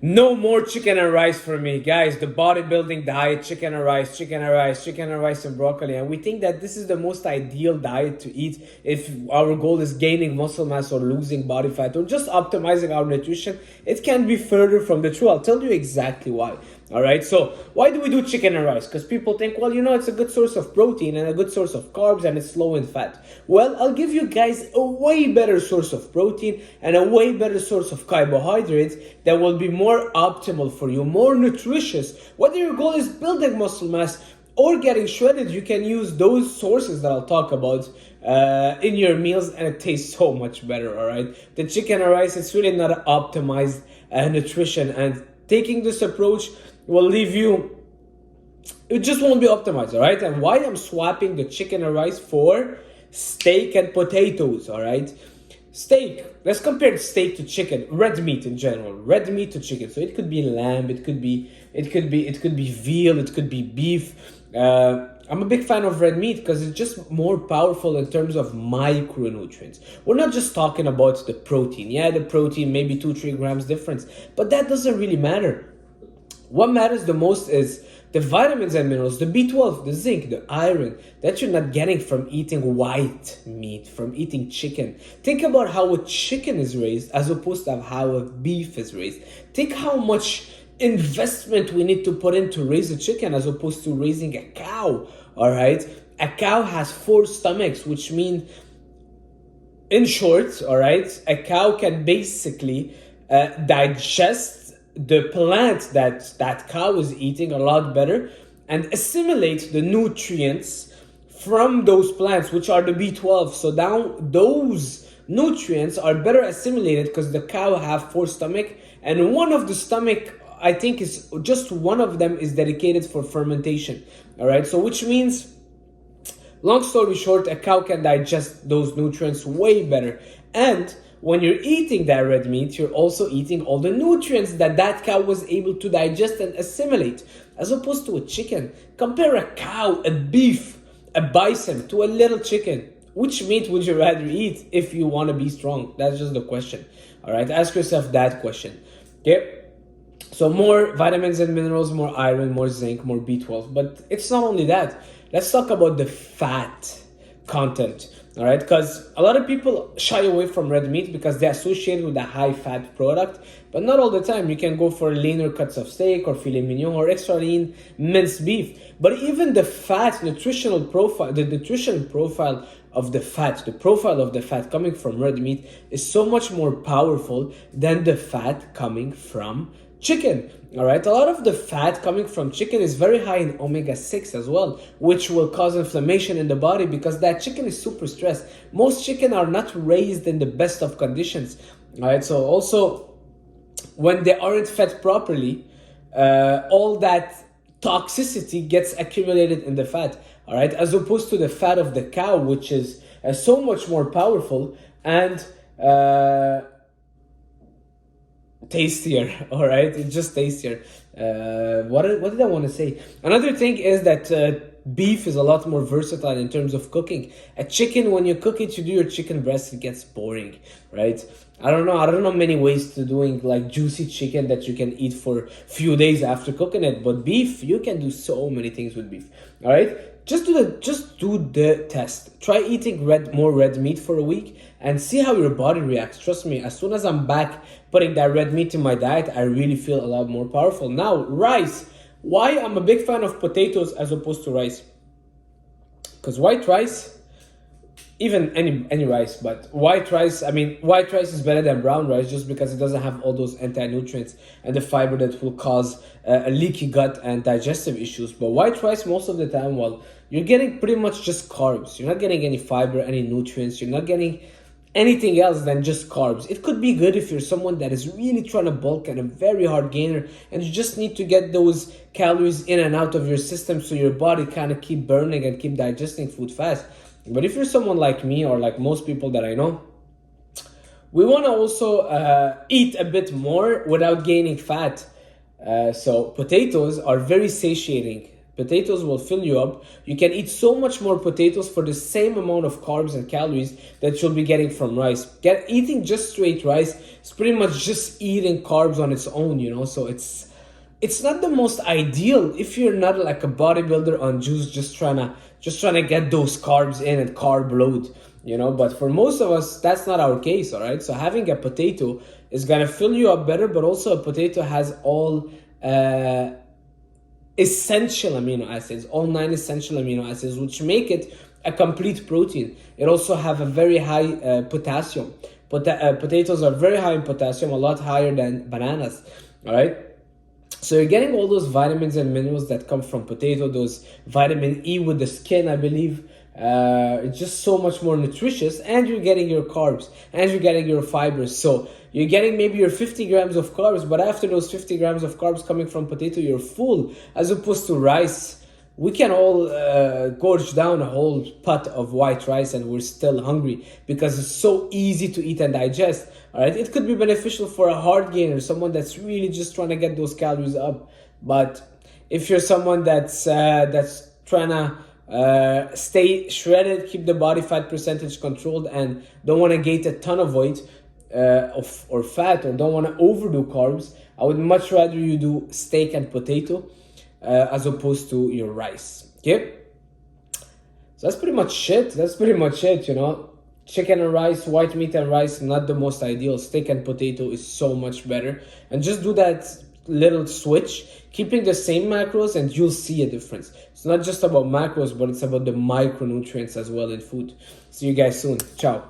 No more chicken and rice for me, guys. The bodybuilding diet, chicken and rice, chicken and rice, chicken and rice and broccoli. And we think that this is the most ideal diet to eat if our goal is gaining muscle mass or losing body fat or just optimizing our nutrition. It can be further from the truth. I'll tell you exactly why. All right, so why do we do chicken and rice? Because people think, well, it's a good source of protein and a good source of carbs and it's low in fat. Well, I'll give you guys a way better source of protein and a way better source of carbohydrates that will be more optimal for you, more nutritious. Whether your goal is building muscle mass or getting shredded, you can use those sources that I'll talk about in your meals, and it tastes so much better. All right, the chicken and rice, it's really not an optimized nutrition, and taking this approach will leave you, it just won't be optimized. All right, and why I'm swapping the chicken and rice for steak and potatoes. All right, steak, let's compare steak to chicken, red meat in general, red meat to chicken. So it could be lamb, it could be veal, it could be beef. I'm a big fan of red meat because it's just more powerful in terms of micronutrients. We're not just talking about the protein. Yeah, the protein, maybe 2-3 grams difference, but that doesn't really matter. What matters the most is the vitamins and minerals, the B12, the zinc, the iron that you're not getting from eating white meat, from eating chicken. Think about how a chicken is raised as opposed to how a beef is raised. Think how much investment we need to put in to raise a chicken as opposed to raising a cow. All right, a cow has 4 stomachs, which means, in short, all right, a cow can basically digest the plant that cow is eating a lot better and assimilate the nutrients from those plants, which are the B12. So now those nutrients are better assimilated because the cow have 4 stomach, and one of the stomach, I think, is just one of them is dedicated for fermentation. All right, so which means, long story short, a cow can digest those nutrients way better. And when you're eating that red meat, you're also eating all the nutrients that cow was able to digest and assimilate, as opposed to a chicken. Compare a cow, a beef, a bison to a little chicken. Which meat would you rather eat if you want to be strong? That's just the question. All right, ask yourself that question. Okay. So more vitamins and minerals, more iron, more zinc, more B12. But it's not only that. Let's talk about the fat content. All right, because a lot of people shy away from red meat because they associate it with a high fat product, but not all the time. You can go for leaner cuts of steak or filet mignon or extra lean minced beef. But even the fat nutritional profile, the nutrition profile of the fat, the profile of the fat coming from red meat is so much more powerful than the fat coming from chicken. All right, a lot of the fat coming from chicken is very high in omega-6 as well, which will cause inflammation in the body because that chicken is super stressed. Most chicken are not raised in the best of conditions. All right, so also when they aren't fed properly, all that toxicity gets accumulated in the fat. All right, as opposed to the fat of the cow, which is so much more powerful and tastier. All right, it's just tastier. What did I want to say? Another thing is that beef is a lot more versatile in terms of cooking. A chicken, when you cook it, you do your chicken breast, it gets boring, right? I don't know many ways to doing like juicy chicken that you can eat for few days after cooking it, but beef, you can do so many things with beef. All right, just do the test. Try eating more red meat for a week and see how your body reacts. Trust me, as soon as I'm back putting that red meat in my diet, I really feel a lot more powerful. Now, rice. Why I'm a big fan of potatoes as opposed to rice? Because white rice, even any rice, but white rice is better than brown rice just because it doesn't have all those anti-nutrients and the fiber that will cause a leaky gut and digestive issues. But white rice, most of the time, well, you're getting pretty much just carbs. You're not getting any fiber, any nutrients. You're not getting anything else than just carbs. It could be good if you're someone that is really trying to bulk and a very hard gainer and you just need to get those calories in and out of your system so your body kind of keep burning and keep digesting food fast. But if you're someone like me or like most people that I know, we want to also eat a bit more without gaining fat. So potatoes are very satiating. Potatoes will fill you up. You can eat so much more potatoes for the same amount of carbs and calories that you'll be getting from rice. Eating just straight rice is pretty much just eating carbs on its own, you know. So it's not the most ideal if you're not like a bodybuilder on juice, just trying to get those carbs in and carb load, you know. But for most of us, that's not our case, all right? So having a potato is gonna fill you up better, but also a potato has all essential amino acids, all 9 essential amino acids, which make it a complete protein. It also have a very high potassium. Potatoes are very high in potassium, a lot higher than bananas, all right? So you're getting all those vitamins and minerals that come from potato, those vitamin E with the skin, I believe. It's just so much more nutritious, and you're getting your carbs, and you're getting your fibers. So you're getting maybe your 50 grams of carbs, but after those 50 grams of carbs coming from potato, you're full, as opposed to rice. We can all gorge down a whole pot of white rice and we're still hungry because it's so easy to eat and digest. All right, it could be beneficial for a hard gainer, someone that's really just trying to get those calories up. But if you're someone that's trying to stay shredded, keep the body fat percentage controlled, and don't want to gain a ton of weight or fat, or don't want to overdo carbs, I would much rather you do steak and potato as opposed to your rice. Okay, so that's pretty much it. You know, chicken and rice, white meat and rice, not the most ideal. Steak and potato is so much better, and just do that little switch, keeping the same macros, and you'll see a difference. It's not just about macros, but it's about the micronutrients as well in food. See you guys soon. Ciao.